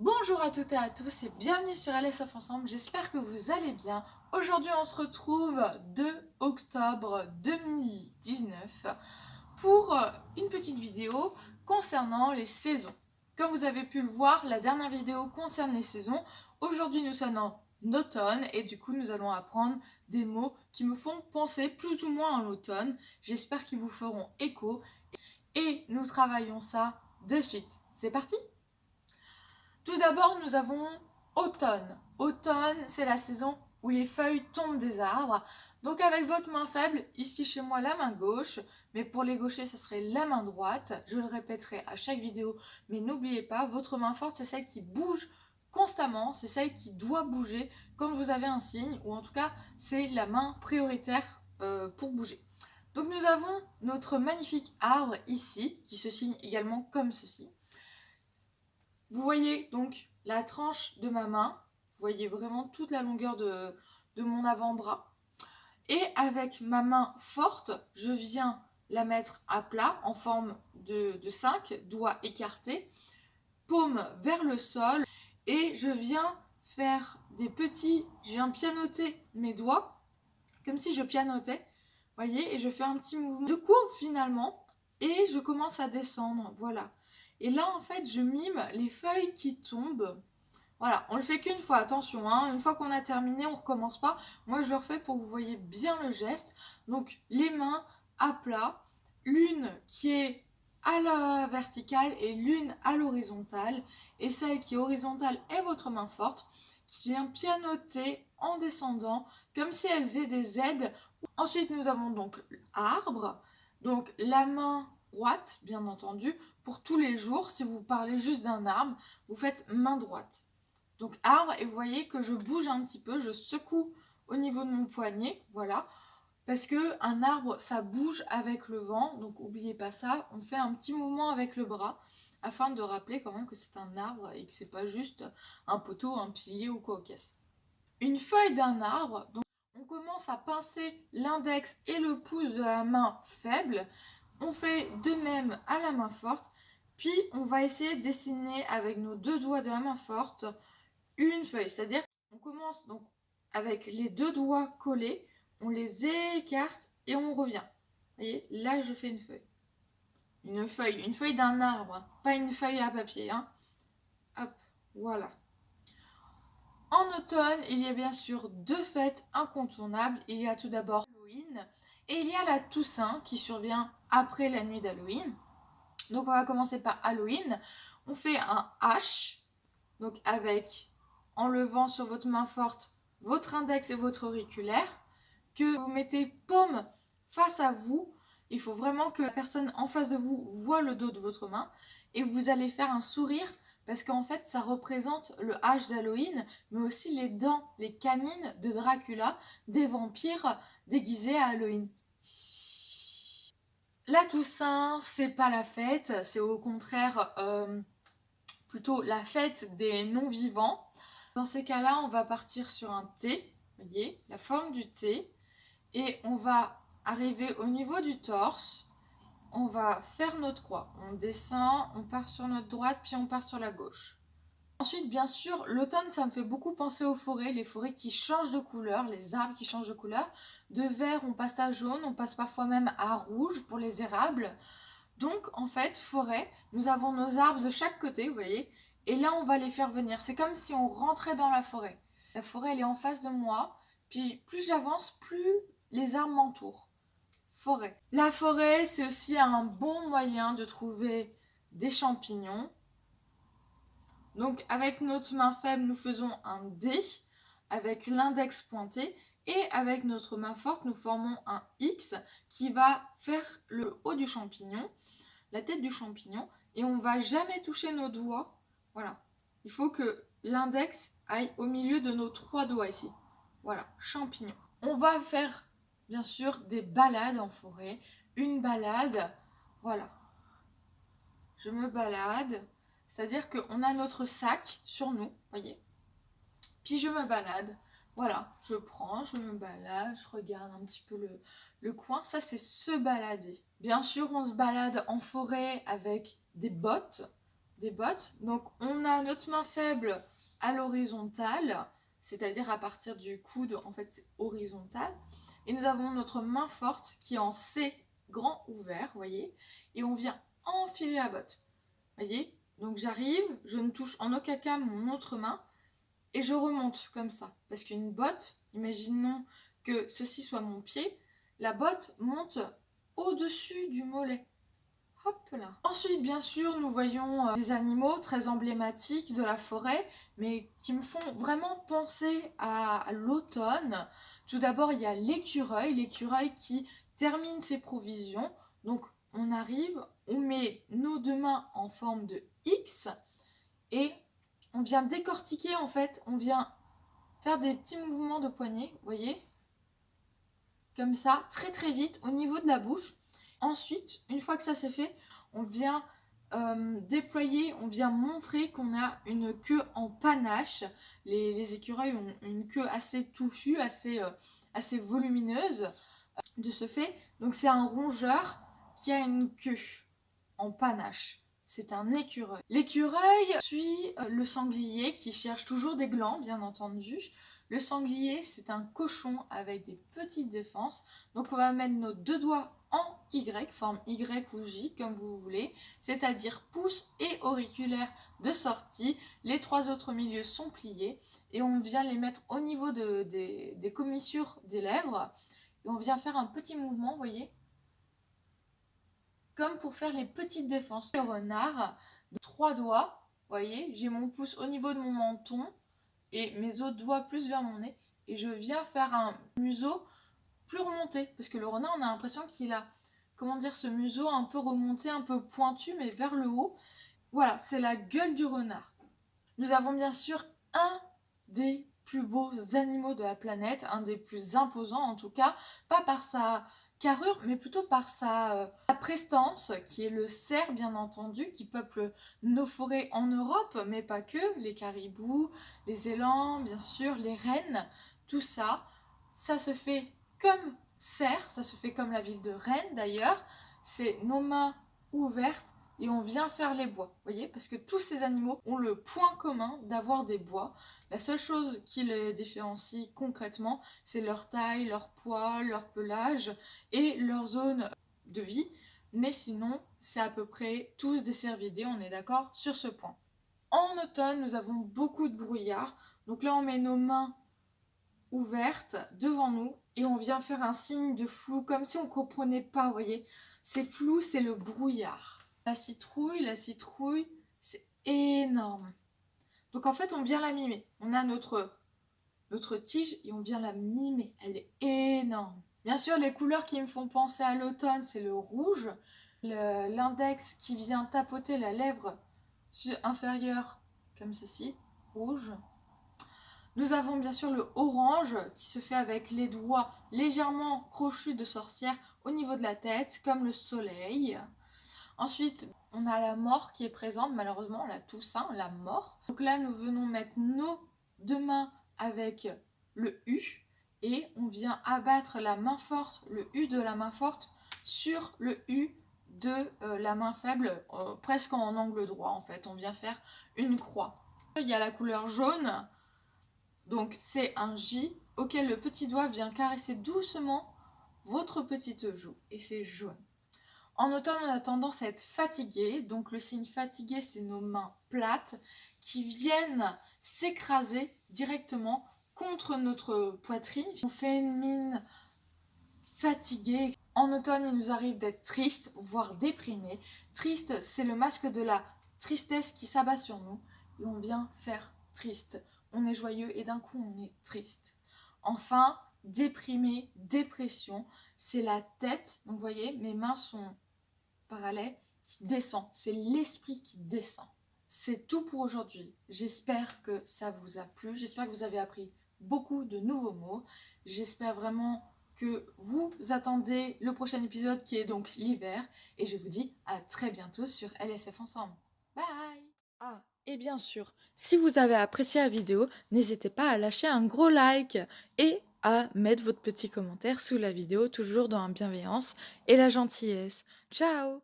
Bonjour à toutes et à tous et bienvenue sur LSF Ensemble, j'espère que vous allez bien. Aujourd'hui on se retrouve 2 octobre 2019 pour une petite vidéo concernant les saisons. Comme vous avez pu le voir, la dernière vidéo concerne les saisons. Aujourd'hui nous sommes en automne et du coup nous allons apprendre des mots qui me font penser plus ou moins à l'automne. J'espère qu'ils vous feront écho et nous travaillons ça de suite. C'est parti! Tout d'abord, nous avons automne. Automne, c'est la saison où les feuilles tombent des arbres. Donc avec votre main faible, ici chez moi la main gauche, mais pour les gauchers, ce serait la main droite. Je le répéterai à chaque vidéo, mais n'oubliez pas, votre main forte, c'est celle qui bouge constamment, c'est celle qui doit bouger quand vous avez un signe, ou en tout cas, c'est la main prioritaire pour bouger. Donc nous avons notre magnifique arbre ici, qui se signe également comme ceci. Vous voyez donc la tranche de ma main, vous voyez vraiment toute la longueur de mon avant-bras. Et avec ma main forte, je viens la mettre à plat en forme de 5, doigts écartés, paume vers le sol. Et je viens faire des petits, je viens pianoter mes doigts, comme si je pianotais, vous voyez, et je fais un petit mouvement de courbe finalement, et je commence à descendre, voilà. Et là, en fait, je mime les feuilles qui tombent. Voilà, on le fait qu'une fois, attention, hein. Une fois qu'on a terminé, on recommence pas. Moi, je le refais pour que vous voyez bien le geste. Donc, les mains à plat, l'une qui est à la verticale et l'une à l'horizontale. Et celle qui est horizontale est votre main forte, qui vient pianoter en descendant, comme si elle faisait des aides. Ensuite, nous avons donc l'arbre, donc la main droite, bien entendu, pour tous les jours. Si vous parlez juste d'un arbre, vous faites main droite. Donc arbre, et vous voyez que je bouge un petit peu, je secoue au niveau de mon poignet, voilà. Parce que un arbre, ça bouge avec le vent, donc n'oubliez pas ça. On fait un petit mouvement avec le bras, afin de rappeler quand même que c'est un arbre et que c'est pas juste un poteau, un pilier ou quoi au caisse. Une feuille d'un arbre, donc on commence à pincer l'index et le pouce de la main faible. On fait de même à la main forte. Puis on va essayer de dessiner avec nos 2 doigts de la main forte une feuille. C'est-à-dire on commence donc avec les 2 doigts collés, on les écarte et on revient. Vous voyez, là je fais une feuille. Une feuille d'un arbre, pas une feuille à papier. Hein. Hop, voilà. En automne, il y a bien sûr 2 fêtes incontournables. Il y a tout d'abord Halloween et il y a la Toussaint qui survient après la nuit d'Halloween. Donc on va commencer par Halloween. On fait un H, donc avec, en levant sur votre main forte, votre index et votre auriculaire, que vous mettez paume face à vous. Il faut vraiment que la personne en face de vous voit le dos de votre main et vous allez faire un sourire parce qu'en fait ça représente le H d'Halloween, mais aussi les dents, les canines de Dracula, des vampires déguisés à Halloween. La Toussaint, c'est pas la fête, c'est au contraire plutôt la fête des non-vivants. Dans ces cas-là, on va partir sur un T, vous voyez, la forme du T, et on va arriver au niveau du torse. On va faire notre croix. On descend, on part sur notre droite, puis on part sur la gauche. Ensuite, bien sûr, l'automne, ça me fait beaucoup penser aux forêts, les forêts qui changent de couleur, les arbres qui changent de couleur. De vert, on passe à jaune, on passe parfois même à rouge pour les érables. Donc, en fait, forêt, nous avons nos arbres de chaque côté, vous voyez, et là, on va les faire venir. C'est comme si on rentrait dans la forêt. La forêt, elle est en face de moi, puis plus j'avance, plus les arbres m'entourent. Forêt. La forêt, c'est aussi un bon moyen de trouver des champignons. Donc avec notre main faible, nous faisons un D avec l'index pointé et avec notre main forte, nous formons un X qui va faire le haut du champignon, la tête du champignon, et on ne va jamais toucher nos doigts. Voilà. Il faut que l'index aille au milieu de nos 3 doigts ici. Voilà, champignon. On va faire bien sûr des balades en forêt. Une balade, voilà. Je me balade, c'est-à-dire qu'on a notre sac sur nous, voyez. Puis je me balade, voilà, je prends, je me balade, je regarde un petit peu le coin. Ça, c'est se balader. Bien sûr, on se balade en forêt avec des bottes, des bottes. Donc on a notre main faible à l'horizontale, c'est-à-dire à partir du coude, en fait c'est horizontal. Et nous avons notre main forte qui est en C grand ouvert, voyez, et on vient enfiler la botte, voyez. Donc j'arrive, je ne touche en aucun cas mon autre main, et je remonte comme ça. Parce qu'une botte, imaginons que ceci soit mon pied, la botte monte au-dessus du mollet. Hop là. Ensuite, bien sûr, nous voyons des animaux très emblématiques de la forêt, mais qui me font vraiment penser à l'automne. Tout d'abord, il y a l'écureuil qui termine ses provisions. Donc, on arrive, on met nos deux mains en forme de X et on vient décortiquer, en fait, on vient faire des petits mouvements de poignet, vous voyez, comme ça, très très vite, au niveau de la bouche. Ensuite, une fois que ça c'est fait, on vient déployer, on vient montrer qu'on a une queue en panache. Les écureuils ont une queue assez touffue, assez volumineuse de ce fait. Donc c'est un rongeur qui a une queue en panache. C'est un écureuil. L'écureuil suit le sanglier qui cherche toujours des glands, bien entendu. Le sanglier, c'est un cochon avec des petites défenses. Donc on va mettre nos deux doigts en Y, forme Y ou J, comme vous voulez. C'est-à-dire pouce et auriculaire de sortie. Les trois autres milieux sont pliés. Et on vient les mettre au niveau des commissures des lèvres. Et on vient faire un petit mouvement, vous voyez, comme pour faire les petites défenses. Le renard, de trois doigts, vous voyez, j'ai mon pouce au niveau de mon menton et mes autres doigts plus vers mon nez. Et je viens faire un museau plus remonté. Parce que le renard, on a l'impression qu'il a, comment dire, ce museau un peu remonté, un peu pointu, mais vers le haut. Voilà, c'est la gueule du renard. Nous avons bien sûr un des plus beaux animaux de la planète, un des plus imposants en tout cas, pas par sa carrure, mais plutôt par sa prestance, qui est le cerf bien entendu, qui peuple nos forêts en Europe, mais pas que, les caribous, les élans, bien sûr, les rennes, tout ça, ça se fait comme cerf, ça se fait comme la ville de Rennes d'ailleurs, c'est nos mains ouvertes, et on vient faire les bois, vous voyez, parce que tous ces animaux ont le point commun d'avoir des bois. La seule chose qui les différencie concrètement, c'est leur taille, leur poids, leur pelage et leur zone de vie. Mais sinon, c'est à peu près tous des cervidés, on est d'accord sur ce point. En automne, nous avons beaucoup de brouillard. Donc là, on met nos mains ouvertes devant nous et on vient faire un signe de flou, comme si on ne comprenait pas, vous voyez. C'est flou, c'est le brouillard. La citrouille, c'est énorme. Donc en fait, on vient la mimer. On a notre tige et on vient la mimer. Elle est énorme. Bien sûr, les couleurs qui me font penser à l'automne, c'est le rouge, l'index qui vient tapoter la lèvre inférieure, comme ceci, rouge. Nous avons bien sûr le orange qui se fait avec les doigts légèrement crochus de sorcière au niveau de la tête, comme le soleil. Ensuite, on a la mort qui est présente, malheureusement, la Toussaint, la mort. Donc là, nous venons mettre nos deux mains avec le U et on vient abattre la main forte, le U de la main forte sur le U de la main faible, presque en angle droit en fait. On vient faire une croix. Il y a la couleur jaune, donc c'est un J auquel le petit doigt vient caresser doucement votre petite joue et c'est jaune. En automne, on a tendance à être fatigué, donc le signe fatigué, c'est nos mains plates qui viennent s'écraser directement contre notre poitrine. On fait une mine fatiguée. En automne, il nous arrive d'être triste, voire déprimé. Triste, c'est le masque de la tristesse qui s'abat sur nous et on vient faire triste. On est joyeux et d'un coup, on est triste. Enfin, déprimé, dépression, c'est la tête. Donc, vous voyez, mes mains sont parallèle qui descend, c'est l'esprit qui descend. C'est tout pour aujourd'hui. J'espère que ça vous a plu, j'espère que vous avez appris beaucoup de nouveaux mots. J'espère vraiment que vous attendez le prochain épisode qui est donc l'hiver et je vous dis à très bientôt sur LSF Ensemble. Bye. Ah, et bien sûr, si vous avez apprécié la vidéo, n'hésitez pas à lâcher un gros like et à mettre votre petit commentaire sous la vidéo, toujours dans la bienveillance et la gentillesse. Ciao!